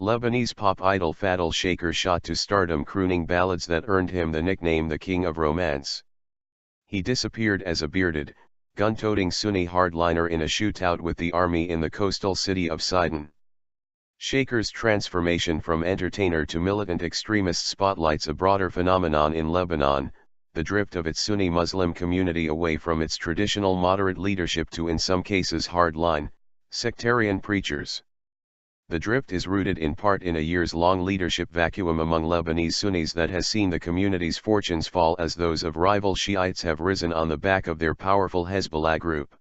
Lebanese pop idol Fadel Shaker shot to stardom crooning ballads that earned him the nickname the King of Romance. He disappeared as a bearded, gun-toting Sunni hardliner in a shootout with the army in the coastal city of Sidon. Shaker's transformation from entertainer to militant extremist spotlights a broader phenomenon in Lebanon, the drift of its Sunni Muslim community away from its traditional moderate leadership to in some cases hardline, sectarian preachers. The drift is rooted in part in a years-long leadership vacuum among Lebanese Sunnis that has seen the community's fortunes fall as those of rival Shiites have risen on the back of their powerful Hezbollah group.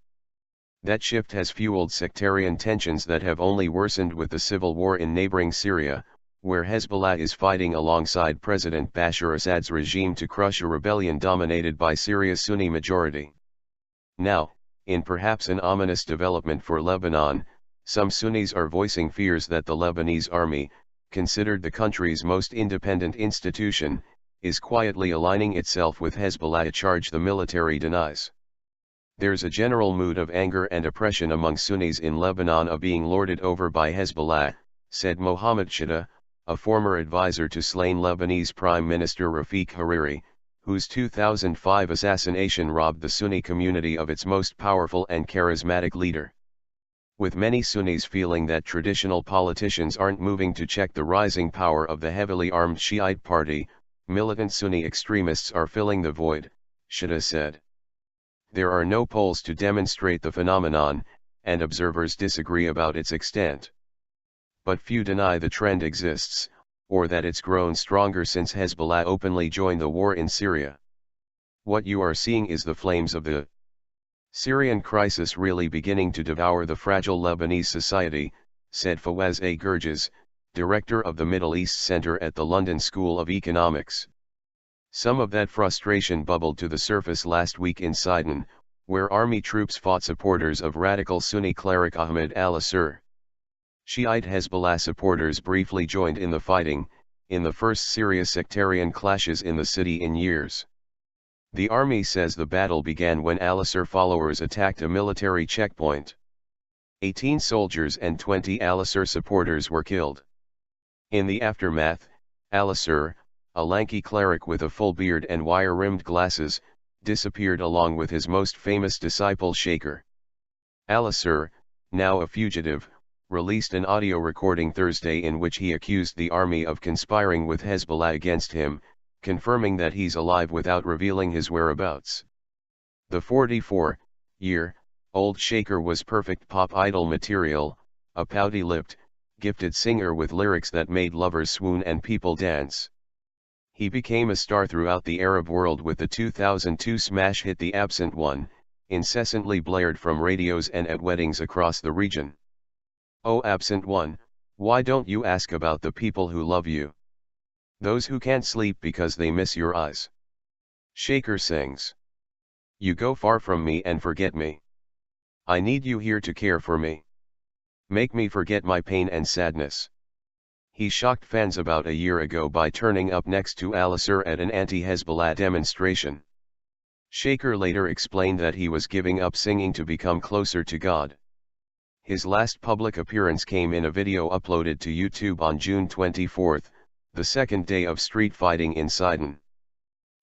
That shift has fueled sectarian tensions that have only worsened with the civil war in neighboring Syria, where Hezbollah is fighting alongside President Bashar Assad's regime to crush a rebellion dominated by Syria's Sunni majority. Now, in perhaps an ominous development for Lebanon, some Sunnis are voicing fears that the Lebanese army, considered the country's most independent institution, is quietly aligning itself with Hezbollah, a charge the military denies. There's a general mood of anger and oppression among Sunnis in Lebanon of being lorded over by Hezbollah, said Mohammed Shida, a former advisor to slain Lebanese Prime Minister Rafiq Hariri, whose 2005 assassination robbed the Sunni community of its most powerful and charismatic leader. With many Sunnis feeling that traditional politicians aren't moving to check the rising power of the heavily armed Shiite party, militant Sunni extremists are filling the void, Shida said. There are no polls to demonstrate the phenomenon, and observers disagree about its extent. But few deny the trend exists, or that it's grown stronger since Hezbollah openly joined the war in Syria. What you are seeing is the flames of the Syrian crisis really beginning to devour the fragile Lebanese society, said Fawaz A. Gurges, director of the Middle East Center at the London School of Economics. Some of that frustration bubbled to the surface last week in Sidon, where army troops fought supporters of radical Sunni cleric Ahmed al-Assir. Shiite Hezbollah supporters briefly joined in the fighting, in the first serious sectarian clashes in the city in years. The army says the battle began when al-Assir followers attacked a military checkpoint. 18 soldiers and 20 al-Assir supporters were killed. In the aftermath, al-Assir, a lanky cleric with a full beard and wire-rimmed glasses, disappeared along with his most famous disciple Shaker. Al-Assir, now a fugitive, released an audio recording Thursday in which he accused the army of conspiring with Hezbollah against him, confirming that he's alive without revealing his whereabouts. The 44-year-old Shaker was perfect pop idol material, a pouty-lipped, gifted singer with lyrics that made lovers swoon and people dance. He became a star throughout the Arab world with the 2002 smash hit The Absent One, incessantly blared from radios and at weddings across the region. Oh absent one, why don't you ask about the people who love you? Those who can't sleep because they miss your eyes. Shaker sings. You go far from me and forget me. I need you here to care for me. Make me forget my pain and sadness. He shocked fans about a year ago by turning up next to al-Assir at an anti-Hezbollah demonstration. Shaker later explained that he was giving up singing to become closer to God. His last public appearance came in a video uploaded to YouTube on June 24, the second day of street fighting in Sidon.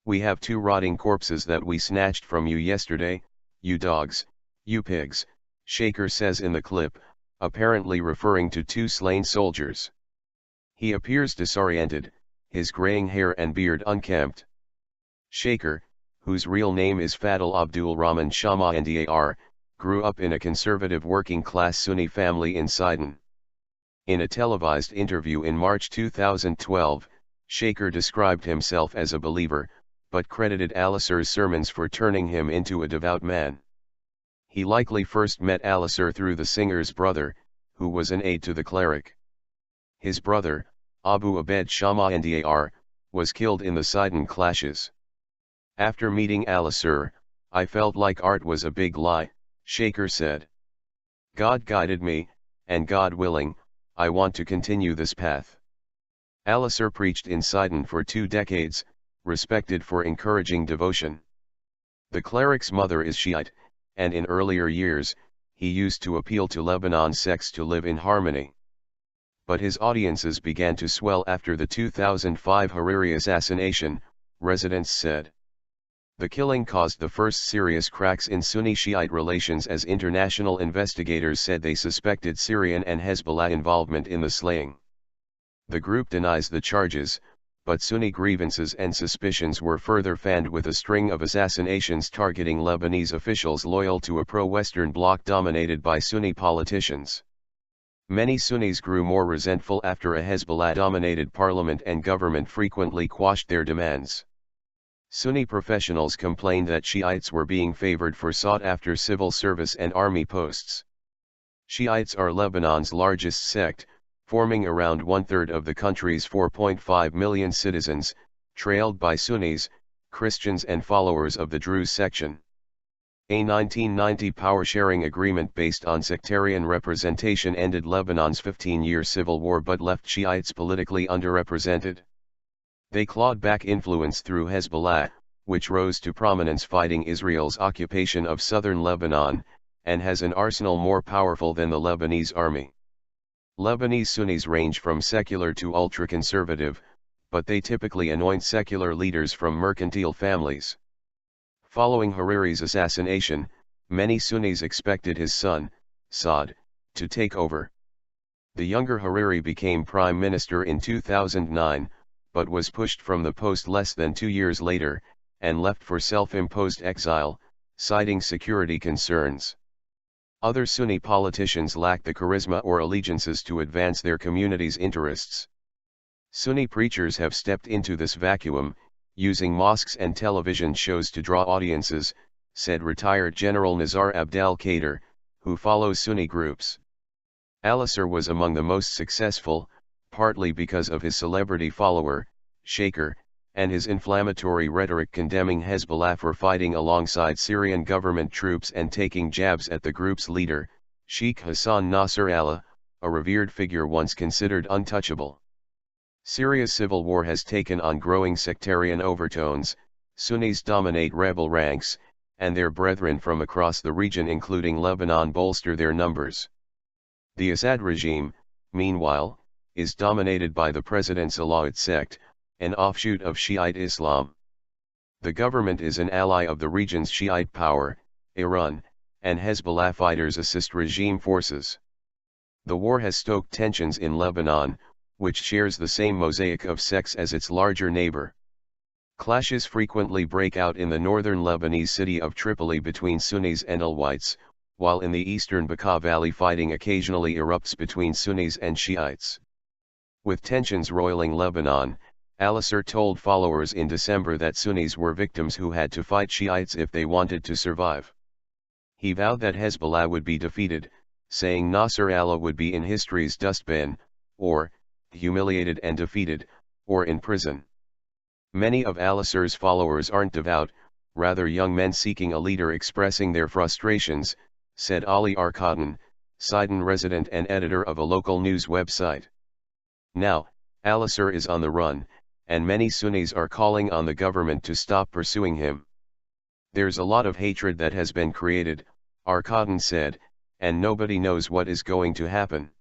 We have 2 rotting corpses that we snatched from you yesterday, you dogs, you pigs, Shaker says in the clip, apparently referring to 2 slain soldiers. He appears disoriented, his graying hair and beard unkempt. Shaker, whose real name is Fadel Abdul Rahman Shama Ndar, grew up in a conservative working-class Sunni family in Sidon. In a televised interview in March 2012, Shaker described himself as a believer, but credited al-Assir's sermons for turning him into a devout man. He likely first met al-Assir through the singer's brother, who was an aide to the cleric. His brother, Abu Abed Shama Ndar, was killed in the Sidon clashes. After meeting al-Assir, I felt like art was a big lie, Shaker said. God guided me, and God willing, I want to continue this path. Al-Assir preached in Sidon for 2 decades, respected for encouraging devotion. The cleric's mother is Shiite, and in earlier years, he used to appeal to Lebanon sects to live in harmony. but his audiences began to swell after the 2005 Hariri assassination, residents said. The killing caused the first serious cracks in Sunni-Shiite relations, as international investigators said they suspected Syrian and Hezbollah involvement in the slaying. The group denies the charges, but Sunni grievances and suspicions were further fanned with a string of assassinations targeting Lebanese officials loyal to a pro-Western bloc dominated by Sunni politicians. Many Sunnis grew more resentful after a Hezbollah-dominated parliament and government frequently quashed their demands. Sunni professionals complained that Shiites were being favored for sought-after civil service and army posts. Shiites are Lebanon's largest sect, forming around one-third of the country's 4.5 million citizens, trailed by Sunnis, Christians and followers of the Druze section. A 1990 power-sharing agreement based on sectarian representation ended Lebanon's 15-year civil war but left Shiites politically underrepresented. They clawed back influence through Hezbollah, which rose to prominence fighting Israel's occupation of southern Lebanon, and has an arsenal more powerful than the Lebanese army. Lebanese Sunnis range from secular to ultra-conservative, but they typically anoint secular leaders from mercantile families. Following Hariri's assassination, many Sunnis expected his son, Saad, to take over. The younger Hariri became prime minister in 2009, but was pushed from the post less than 2 years later, and left for self-imposed exile, citing security concerns. Other Sunni politicians lack the charisma or allegiances to advance their community's interests. Sunni preachers have stepped into this vacuum, using mosques and television shows to draw audiences, said retired General Nizar Abdel Kader, who follows Sunni groups. Al-Assad was among the most successful, partly because of his celebrity follower, Shaker, and his inflammatory rhetoric condemning Hezbollah for fighting alongside Syrian government troops and taking jabs at the group's leader, Sheikh Hassan Nasrallah, a revered figure once considered untouchable. Syria's civil war has taken on growing sectarian overtones. Sunnis dominate rebel ranks, and their brethren from across the region including Lebanon bolster their numbers. The Assad regime, meanwhile, is dominated by the President's Alawite sect, an offshoot of Shiite Islam. The government is an ally of the region's Shiite power, Iran, and Hezbollah fighters assist regime forces. The war has stoked tensions in Lebanon, which shares the same mosaic of sects as its larger neighbor. Clashes frequently break out in the northern Lebanese city of Tripoli between Sunnis and Alawites, while in the eastern Bekaa Valley fighting occasionally erupts between Sunnis and Shiites. With tensions roiling Lebanon, Al-Assad told followers in December that Sunnis were victims who had to fight Shiites if they wanted to survive. He vowed that Hezbollah would be defeated, saying Nasrallah would be in history's dustbin, or humiliated and defeated, or in prison. Many of Al-Assad's followers aren't devout, rather young men seeking a leader expressing their frustrations, said Ali Arkadin, Sidon resident and editor of a local news website. Now, Al-Assad is on the run, and many Sunnis are calling on the government to stop pursuing him. There's a lot of hatred that has been created, Arkadin said, and nobody knows what is going to happen.